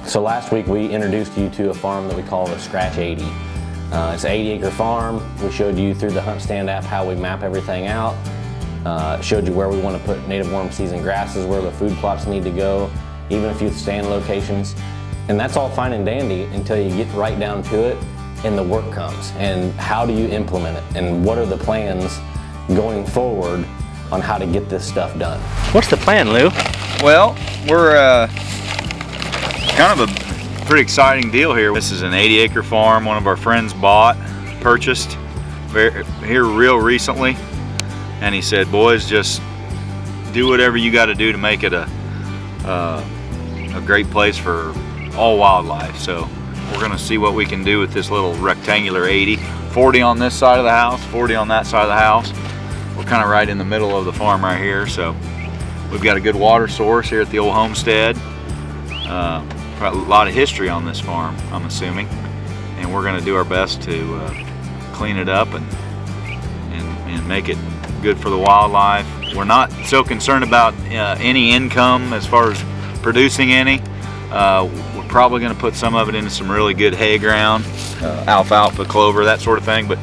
So last week we introduced you to a farm that we call the Scratch 80. It's an 80-acre farm. We showed you through the Hunt Stand app how we map everything out. Showed you where we want to put native warm season grasses, where the food plots need to go, even a few stand locations. And that's all fine and dandy until you get right down to it and the work comes. And how do you implement it? And what are the plans going forward on how to get this stuff done? What's the plan, Lou? Well, we're kind of a pretty exciting deal here. This is an 80-acre farm one of our friends purchased here real recently, and he said, boys, just do whatever you got to do to make it a great place for all wildlife. So we're going to see what we can do with this little rectangular 80. 40 on this side of the house, 40 on that side of the house. We're kind of right in the middle of the farm right here, so we've got a good water source here at the old homestead. A lot of history on this farm, I'm assuming, and we're going to do our best to clean it up and make it good for the wildlife. We're not so concerned about any income as far as producing any. We're probably going to put some of it into some really good hay ground, alfalfa, clover, that sort of thing, but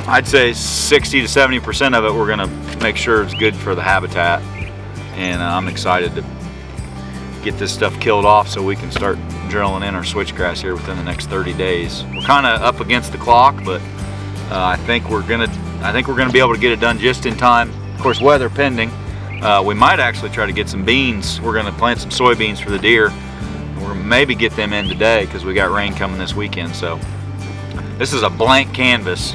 I'd say 60 to 70% of it we're going to make sure it's good for the habitat, and I'm excited to get this stuff killed off so we can start drilling in our switchgrass here within the next 30 days. We're kind of up against the clock, but I think we're gonna be able to get it done just in time. Of course, weather pending. We might actually try to get some beans. We're gonna plant some soybeans for the deer. We're gonna maybe get them in today because we got rain coming this weekend. So this is a blank canvas.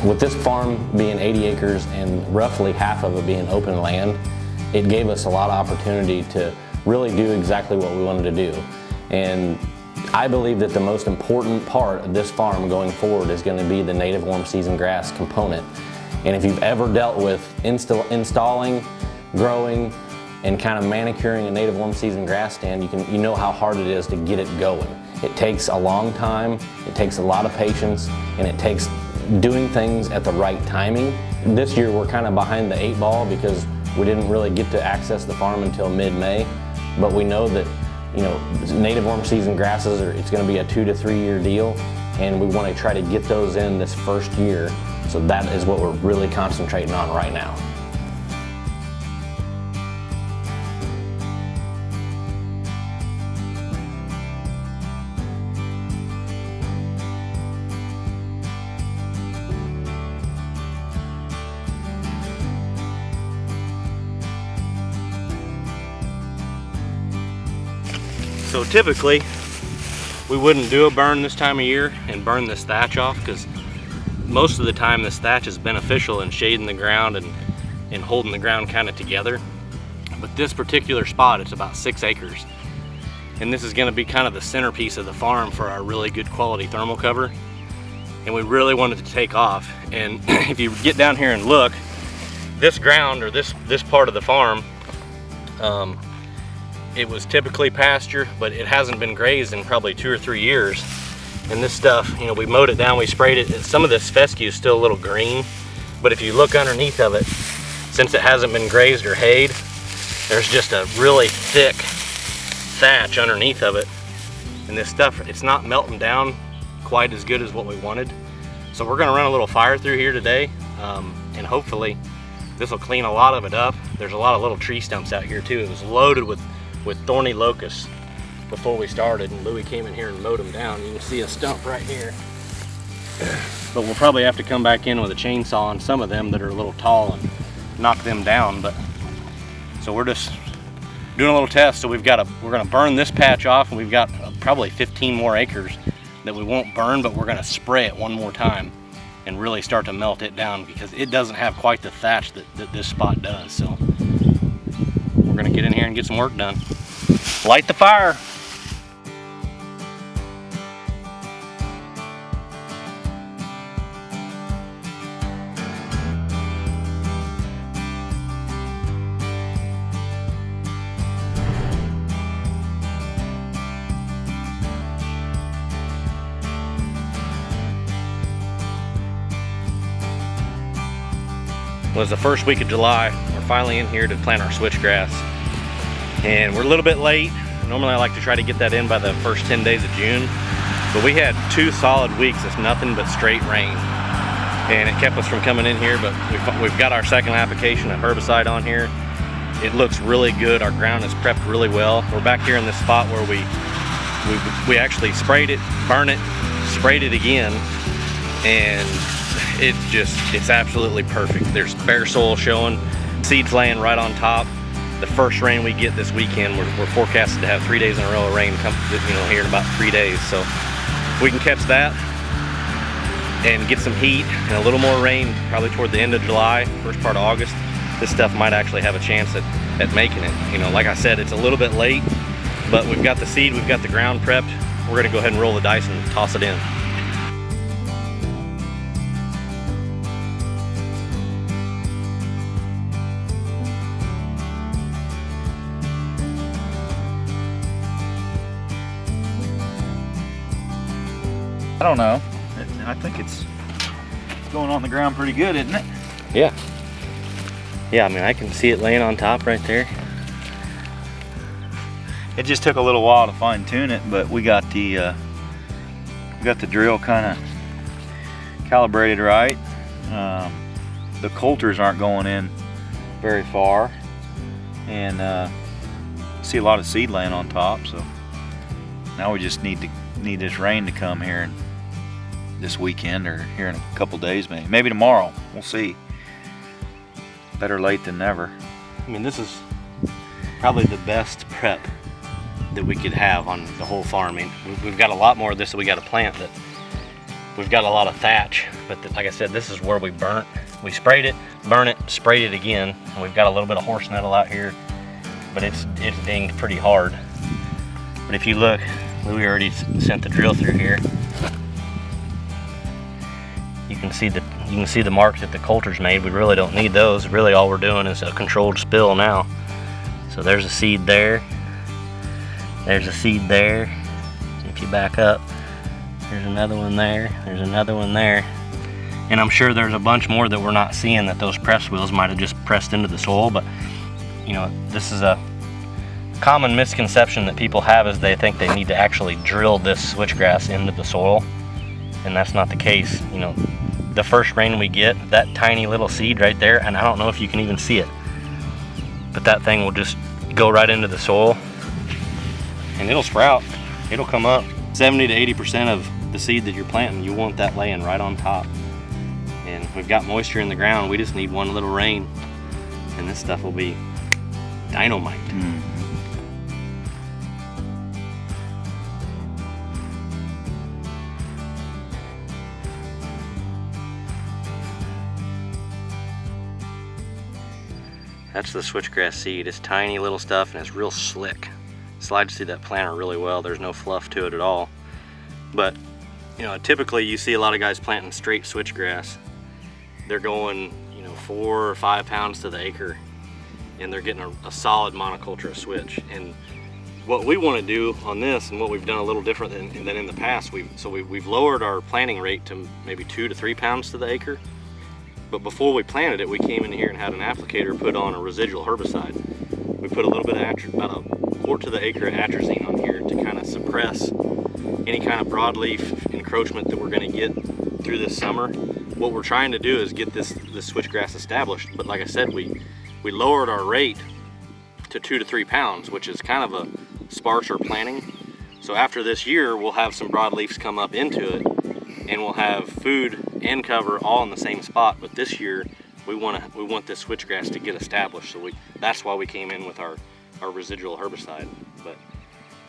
With this farm being 80 acres and roughly half of it being open land, it gave us a lot of opportunity to really do exactly what we wanted to do. And I believe that the most important part of this farm going forward is going to be the native warm season grass component. And if you've ever dealt with installing, growing, and kind of manicuring a native warm season grass stand, you know how hard it is to get it going. It takes a long time, it takes a lot of patience, and it takes doing things at the right timing. This year we're kind of behind the 8 ball because we didn't really get to access the farm until mid-May, but we know that native warm season grasses it's going to be a 2 to 3 year deal, and we want to try to get those in this first year. So that is what we're really concentrating on right now. So typically, we wouldn't do a burn this time of year and burn this thatch off, because most of the time this thatch is beneficial in shading the ground and holding the ground kind of together. But this particular spot, it's about 6 acres. And this is gonna be kind of the centerpiece of the farm for our really good quality thermal cover. And we really wanted to take off. And if you get down here and look, this ground, or this part of the farm, it was typically pasture, but it hasn't been grazed in probably 2 or 3 years. And this stuff, we mowed it down, we sprayed it. Some of this fescue is still a little green, but if you look underneath of it, since it hasn't been grazed or hayed, there's just a really thick thatch underneath of it. And this stuff, it's not melting down quite as good as what we wanted. So we're gonna run a little fire through here today, and hopefully this will clean a lot of it up. There's a lot of little tree stumps out here too. It was loaded with thorny locusts before we started, and Louie came in here and mowed them down. You can see a stump right here. But we'll probably have to come back in with a chainsaw on some of them that are a little tall and knock them down. But so we're just doing a little test. So we're gonna burn this patch off, and we've got probably 15 more acres that we won't burn, but we're gonna spray it one more time and really start to melt it down, because it doesn't have quite the thatch that this spot does. So we're gonna get in here and get some work done. Light the fire. It was the first week of July. Our finally in here to plant our switchgrass. And we're a little bit late. Normally I like to try to get that in by the first 10 days of June. But we had 2 solid weeks of nothing but straight rain. And it kept us from coming in here, but we've got our second application of herbicide on here. It looks really good. Our ground is prepped really well. We're back here in this spot where we actually sprayed it, burned it, sprayed it again, and it's absolutely perfect. There's bare soil showing, seeds laying right on top. The first rain we get this weekend, we're forecasted to have 3 days in a row of rain come, here in about 3 days. So if we can catch that and get some heat and a little more rain probably toward the end of July, first part of August, this stuff might actually have a chance at making it. Like I said, it's a little bit late, but we've got the seed, we've got the ground prepped. We're gonna go ahead and roll the dice and toss it in. I don't know. I think it's going on the ground pretty good, isn't it? Yeah. Yeah, I mean, I can see it laying on top right there. It just took a little while to fine tune it, but we got the drill kind of calibrated right. The coulters aren't going in very far, and see a lot of seed laying on top. So now we just need this rain to come here this weekend, or here in a couple days, maybe tomorrow. We'll see. Better late than never. I mean, this is probably the best prep that we could have on the whole farm. I mean, we've got a lot more of this that we got to plant. That we've got a lot of thatch, but like I said, this is where we burnt. We sprayed it, burned it, sprayed it again, and we've got a little bit of horse nettle out here, but it's dinged pretty hard. But if you look, Louie already sent the drill through here. You can see the marks that the coulters made. We really don't need those. Really, all we're doing is a controlled spill now. So there's a seed there. There's a seed there. If you back up, there's another one there. There's another one there. And I'm sure there's a bunch more that we're not seeing that those press wheels might have just pressed into the soil. But this is a common misconception that people have, is they think they need to actually drill this switchgrass into the soil, and that's not the case. The first rain we get, that tiny little seed right there, and I don't know if you can even see it, but that thing will just go right into the soil and it'll sprout. It'll come up. 70 to 80% of the seed that you're planting, you want that laying right on top. And we've got moisture in the ground. We just need one little rain and this stuff will be dynamite. That's the switchgrass seed. It's tiny little stuff and it's real slick. Slides through that planter really well. There's no fluff to it at all. But typically you see a lot of guys planting straight switchgrass. They're going 4 or 5 pounds to the acre, and they're getting a solid monoculture switch. And what we want to do on this, and what we've done a little different than in the past, we've lowered our planting rate to maybe 2 to 3 pounds to the acre. But before we planted it, we came in here and had an applicator put on a residual herbicide. We put a little bit of about a quart to the acre of atrazine on here to kind of suppress any kind of broadleaf encroachment that we're going to get through this summer. What we're trying to do is get this switchgrass established. But like I said, we lowered our rate to 2 to 3 pounds, which is kind of a sparser planting. So after this year, we'll have some broadleafs come up into it, and we'll have food and cover all in the same spot. But this year we want this switchgrass to get established, so that's why we came in with our residual herbicide. But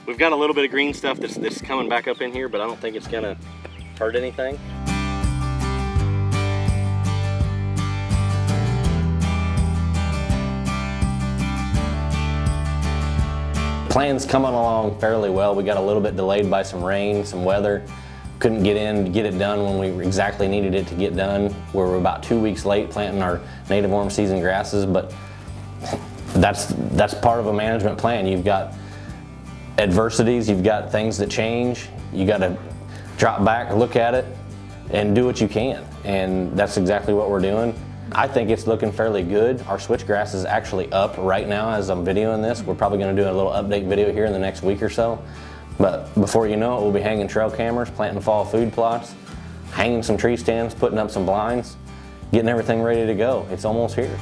we've got a little bit of green stuff that's coming back up in here, but I don't think it's gonna hurt anything. Plan's coming along fairly well. We got a little bit delayed by some rain, some weather. Couldn't get in to get it done when we exactly needed it to get done. We're about 2 weeks late planting our native warm season grasses, but that's part of a management plan. You've got adversities, you've got things that change. You got to drop back, look at it, and do what you can. And that's exactly what we're doing. I think it's looking fairly good. Our switchgrass is actually up right now as I'm videoing this. We're probably gonna do a little update video here in the next week or so. But before you know it, we'll be hanging trail cameras, planting fall food plots, hanging some tree stands, putting up some blinds, getting everything ready to go. It's almost here.